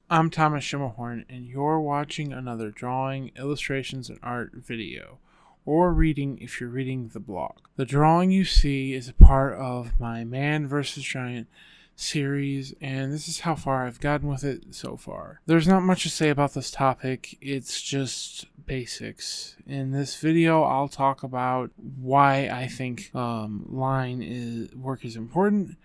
I'm Thomas Schermerhorn, and you're watching another drawing, illustrations, and art video, or reading if you're reading the blog. The drawing you see is a part of my Man vs. Giant series, and this is how far I've gotten with it so far. There's not much to say about this topic, it's just basics. In this video, I'll talk about why I think work is important,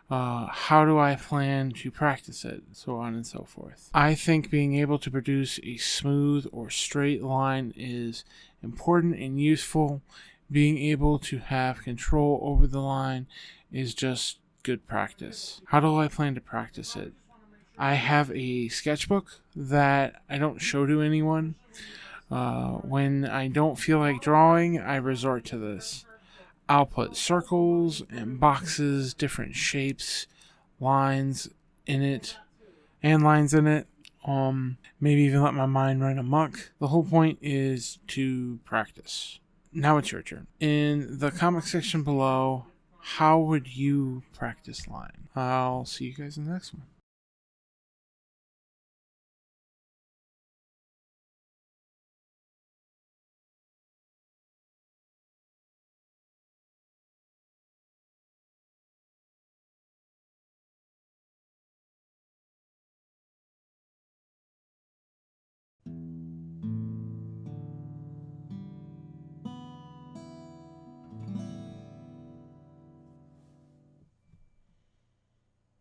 how do I plan to practice it, so on and so forth. I think being able to produce a smooth or straight line is important and useful. Being able to have control over the line is just good practice. How do I plan to practice it? I have a sketchbook that I don't show to anyone. When I don't feel like drawing, I resort to this. I'll put circles and boxes, different shapes, lines in it, and lines in it. Maybe even let my mind run amok. The whole point is to practice. Now it's your turn. In the comment section below, how would you practice line? I'll see you guys in the next one.